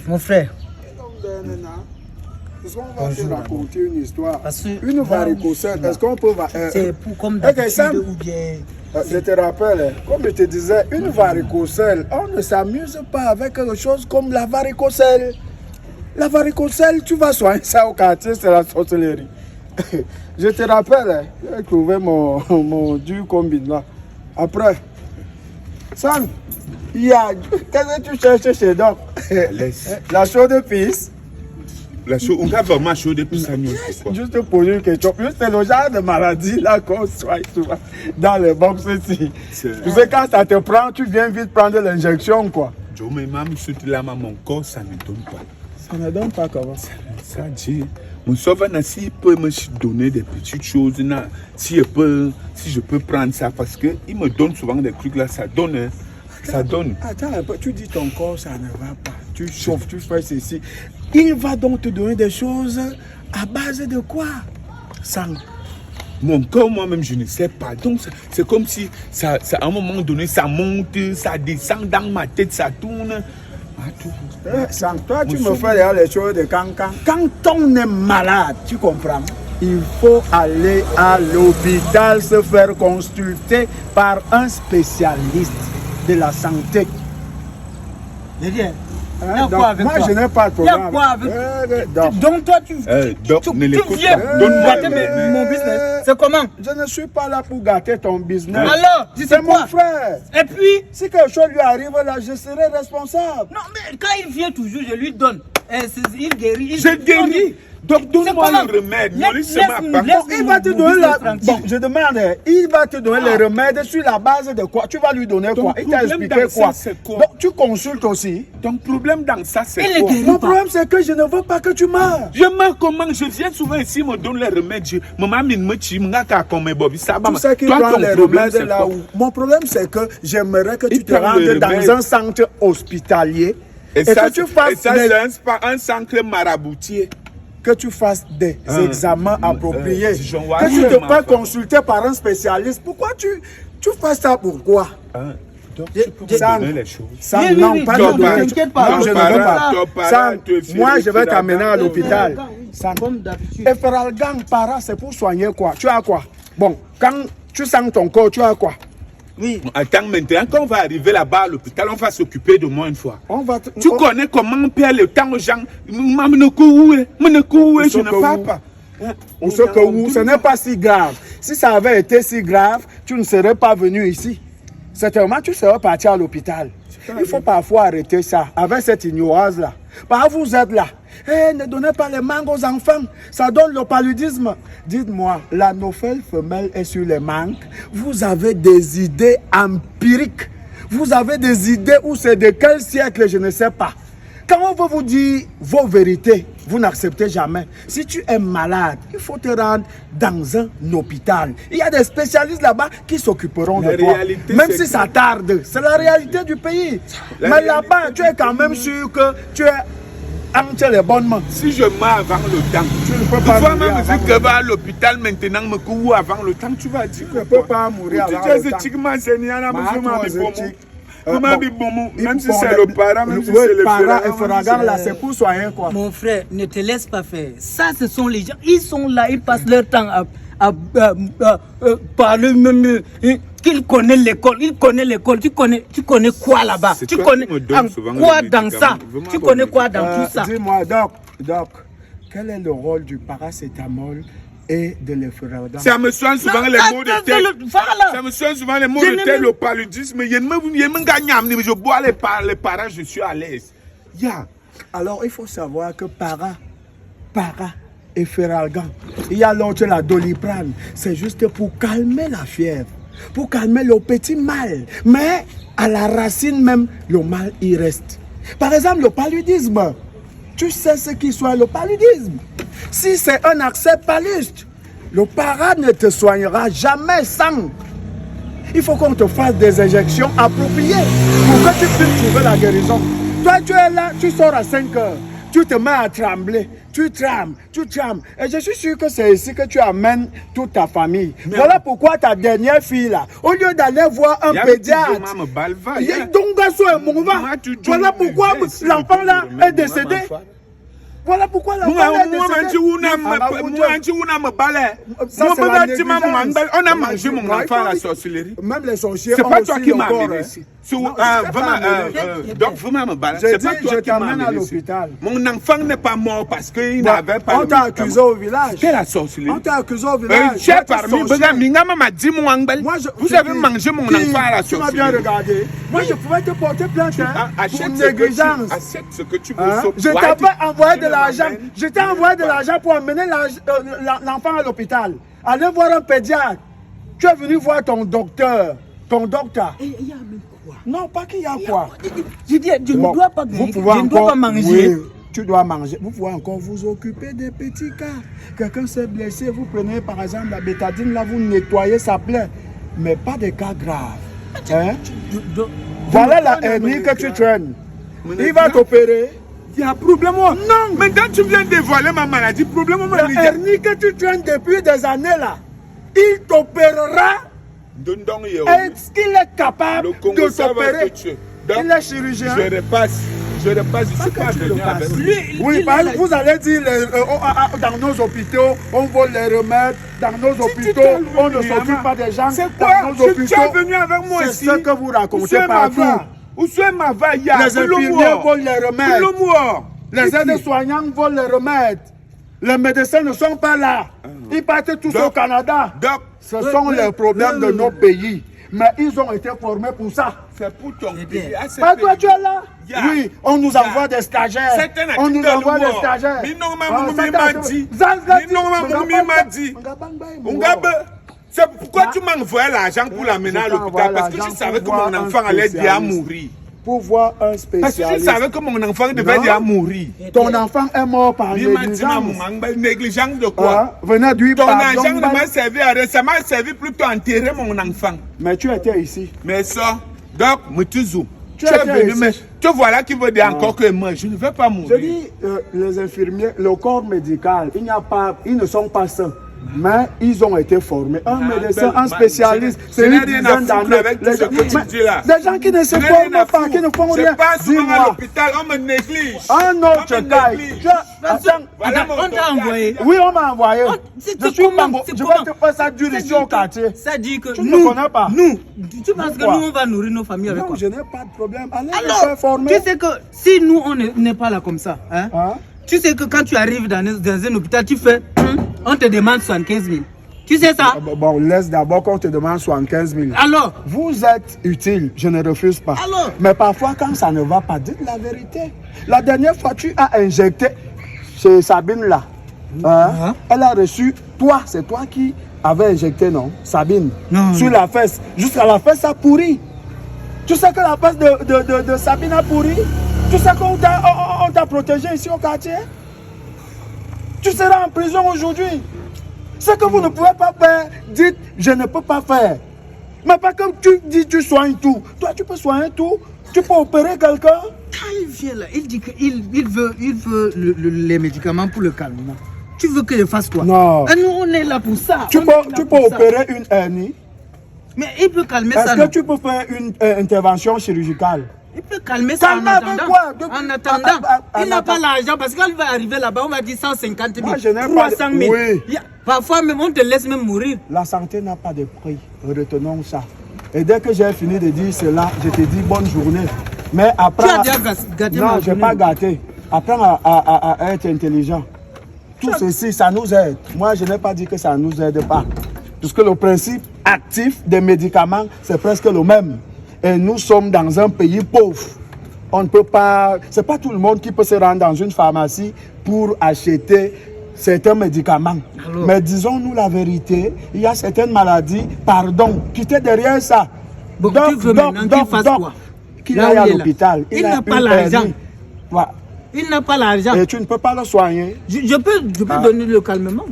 Mon frère. Est-ce qu'on va te raconter une histoire? Une varicocèle, est-ce qu'on peut... C'est pour comme d'habitude ou bien... Je te rappelle, comme je te disais, une varicocèle, on ne s'amuse pas avec quelque chose comme la varicocèle. La varicocèle, tu vas soigner ça au quartier, c'est la sorcellerie. Je te rappelle, j'ai trouvé mon Dieu combine là. Après, Sam, qu'est-ce que tu cherches chez Doc? La chaude de pisse. La chose, on a vraiment chaud depuis ça. Juste te poser une question. C'est le genre de maladie là qu'on soigne souvent dans les box ici. Tu sais, quand ça te prend, tu viens vite prendre l'injection quoi. Je me même surtout là, mon corps, ça ne donne pas. Ça ne donne pas comment? Ça dit, mon sauveur, s'il peut me donner des petites choses, si je peux prendre ça, parce qu'il me donne souvent des trucs là, ça donne. Hein. Ça donne. Attends un peu, tu dis ton corps, ça ne va pas. Tu chauffes, tu fais ceci. Il va donc te donner des choses à base de quoi? Sang. Mon corps, moi-même, je ne sais pas. Donc, c'est comme si, à un moment donné, ça monte, ça descend dans ma tête, ça tourne. Sang, toi, tu me fais les choses de cancan. Quand on est malade, tu comprends? Il faut aller à l'hôpital se faire consulter par un spécialiste de la santé. Donc, moi, je n'ai pas de problème. Il y a quoi avec donc, toi, tu viens gâter mon business. C'est comment? Je ne suis pas là pour gâter ton business. Alors, c'est mon frère. Et puis? Si quelque chose lui arrive là, je serai responsable. Non, mais quand il vient toujours, je lui donne. Il guérit. Je guéris. Donc, donne-moi le remède. Il va te donner Bon, je demande, il va te donner les remèdes sur la base de quoi? Tu vas lui donner quoi? Il t'a expliqué quoi? Donc, tu consultes aussi. Ton problème dans ça, c'est quoi? Mon problème, c'est que je ne veux pas que tu meurs. Je meurs comment? Je viens souvent ici, me donne les remèdes. Maman, me tue, tu sais qu'il prend les remèdes là où? Mon problème, c'est que j'aimerais que tu te rendes dans un centre hospitalier et que tu fasses un centre maraboutier. Que tu fasses des examens appropriés, que tu te fasses consulter par un spécialiste. Pourquoi tu fasses ça? Pourquoi? Donc, tu peux me donner les choses. Non, pas de donner. Non, je ne veux pas. Moi, je vais t'amener à l'hôpital. Efferalgan para, c'est pour soigner quoi? Tu as quoi? Bon, quand tu sens ton corps, tu as quoi? Oui. Attends, maintenant, quand on va arriver là-bas à l'hôpital, on va s'occuper de moi une fois. Tu connais comment on perd le temps aux gens? Je ne parle pas. Ce n'est pas si grave. Si ça avait été si grave, tu ne serais pas venu ici. Certainement, tu serais parti à l'hôpital. Il faut parfois arrêter ça avec cette ignorance-là. Vous êtes là. Ne donnez pas les mangues aux enfants. Ça donne le paludisme. Dites-moi, la nouvelle femelle est sur les mangues. Vous avez des idées empiriques. Vous avez des idées où c'est de quel siècle, je ne sais pas. Quand on veut vous dire vos vérités, vous n'acceptez jamais. Si tu es malade, il faut te rendre dans un hôpital. Il y a des spécialistes là-bas qui s'occuperont de toi. Même si ça tarde. C'est la réalité du pays. Mais là-bas, tu es quand même sûr que tu es entre les bonnes mains. Si je meurs avant le temps, tu ne peux pas mourir avant le temps. Va à l'hôpital maintenant, me cours avant le temps, tu vas dire que tu ne peux pas mourir avant le temps. Même si c'est le parent, même si c'est le parent, là, c'est pour soigner quoi. Mon frère, ne te laisse pas faire. Ça, ce sont les gens. Ils sont là, ils passent leur temps à parler même. Qu'il connaît l'école, il connaît l'école. Tu connais quoi là-bas? Tu connais quoi dans ça? Tu connais quoi dans tout ça? Dis-moi, Doc, quel est le rôle du paracétamol et de l'efferalgan? Ça me soigne souvent les maux de tête. Ça me soigne souvent les maux de tête, le paludisme. Je bois les paras, je suis à l'aise. Alors, il faut savoir que efferalgan. Il y a l'autre, la Doliprane. C'est juste pour calmer la fièvre, pour calmer le petit mal. Mais à la racine même, le mal y reste. Par exemple, le paludisme. Tu sais ce qui soit le paludisme. Si c'est un accès paluste, le para ne te soignera jamais sans. Il faut qu'on te fasse des injections appropriées pour que tu puisses trouver la guérison. Toi, tu es là, tu sors à 5 heures. Tu te mets à trembler. tu trames. Et je suis sûr que c'est ici que tu amènes toute ta famille. Voilà pourquoi ta dernière fille là, au lieu d'aller voir un pédiatre, voilà pourquoi l'enfant là est décédé. Voilà pourquoi l'enfant est décédé. On a mangé mon enfant à la sorcellerie. Même les sorciers. C'est pas toi qui m'as amené ici. Donc, vraiment, me balade. C'est pas toi qui m'as amené à l'hôpital. Mon enfant n'est pas mort parce qu'il n'avait pas. On t'a accusé au village. Quelle la sorcellerie? On t'a accusé au village. J'ai parmi. M'a dit mon angle. Vous avez mangé mon enfant à la sorcellerie. Tu m'as bien regardé. Moi, je pouvais te porter plainte pour négligence. Achète ce que tu veux. Je t'avais envoyé de l'argent. Je t'ai envoyé de l'argent pour amener l'enfant à l'hôpital. Aller voir un pédiatre. Tu es venu voir ton docteur. Ton docteur. Et il y a même quoi? Non, pas qu'il y a quoi. Je dis, je ne dois pas vous je pouvez ne dois pas manger. Oui, tu dois manger. Vous pouvez encore vous occuper des petits cas. Quelqu'un s'est blessé, vous prenez par exemple la bétadine, là vous nettoyez sa plaie. Mais pas des cas graves. Hein? Voilà la hernie que tu traînes. Il va t'opérer. Il y a un problème. Non. Maintenant tu viens dévoiler ma maladie. Problème. La hernie que tu traînes depuis des années là, il t'opérera. Est-ce qu'il est capable de t'opérer? Il est chirurgien. Je repasse, je suis pas venu avec lui. Oui, vous allez dire dans nos hôpitaux, on vole les remèdes. Dans nos hôpitaux, on ne s'occupe pas des gens. C'est quoi? Tu es venu avec moi ici. C'est ce que vous racontez partout. Où est ma vaille? Les infirmiers volent les remèdes. Les aides-soignants volent les remèdes. Les médecins ne sont pas là. Ils partent tous au Canada. Ce sont les problèmes de nos pays. Mais ils ont été formés pour ça. C'est pour ton pays. Pas toi, tu es là? Oui, on nous envoie des stagiaires. On nous envoie des stagiaires. C'est pourquoi tu m'as envoyé l'argent pour l'amener à l'hôpital. Parce que je savais que mon enfant allait déjà mourir. Pour voir un spécialiste. Parce que je savais que mon enfant devait déjà mourir. Ton enfant est mort par négligence. Négligence de quoi? Venez lui ton argent ne m'a servi à rien. Ça m'a servi plutôt à enterrer mon enfant. Mais tu étais ici. Mais ça, donc, Moutizou, tu es venu, mais te voilà qui veut dire encore que moi, je ne vais pas mourir. Je dis, les infirmiers, le corps médical, ils ne sont pas sains. Mais ils ont été formés. Un médecin, un spécialiste, c'est une dizaine d'années. Des gens qui ne se forment pas, qui ne font rien. Dis-moi. À l'hôpital, on me néglige. Un autre cas. On t'a envoyé. Oui, on m'a envoyé. Je suis Bango. Je vais te faire ça dur ici au quartier. Ça dit que tu ne connais pas. Nous, tu penses que nous, on va nourrir nos familles avec quoi? Je n'ai pas de problème. Allez, alors, tu sais que si nous, on n'est pas là comme ça, hein? Tu sais que quand tu arrives dans un hôpital, tu fais, on te demande 75 000. Tu sais ça? Bon, laisse d'abord qu'on te demande 75 000. Alors? Vous êtes utile, je ne refuse pas. Alors? Mais parfois, quand ça ne va pas, dites la vérité. La dernière fois, tu as injecté chez Sabine là. Elle a reçu, c'est toi qui avais injecté, non? Sabine. Non. Sur la fesse. Jusqu'à la fesse, ça a pourri. Tu sais que la fesse de Sabine a pourri? Tu sais qu'on t'a protégé ici au quartier? Tu seras en prison aujourd'hui. Ce que vous ne pouvez pas faire, dites je ne peux pas faire. Mais pas comme tu dis tu soignes tout. Toi tu peux soigner tout. Tu peux opérer quelqu'un. Quand il vient là, il dit qu'il veut les médicaments pour le calmement. Tu veux qu'il fasse quoi? Non. Et nous on est là pour ça. Tu peux opérer une hernie. Mais il peut calmer ça. Est-ce que tu peux faire une intervention chirurgicale? Il peut calmer ça en attendant. Quoi? En attendant, il n'a pas l'argent parce qu'il va arriver là-bas, on va dire 150 000, Moi, je n'ai 300 000. Oui. Parfois même, on te laisse même mourir. La santé n'a pas de prix. Retenons ça. Et dès que j'ai fini de dire cela, je te dis bonne journée. Mais après... Tu as déjà gâté Non, je n'ai pas gâté. Apprends à être intelligent. Tout ceci, ça nous aide. Moi, je n'ai pas dit que ça ne nous aide pas. Puisque le principe actif des médicaments, c'est presque le même. Et nous sommes dans un pays pauvre. On ne peut pas... C'est pas tout le monde qui peut se rendre dans une pharmacie pour acheter certains médicaments. Alors, mais disons-nous la vérité, il y a certaines maladies, quittez derrière ça. Bon, tu veux maintenant qu'il fasse quoi? Qu'il aille à l'hôpital. Il n'a pas l'argent. Il n'a pas l'argent. Et tu ne peux pas le soigner. Je peux donner le calmement.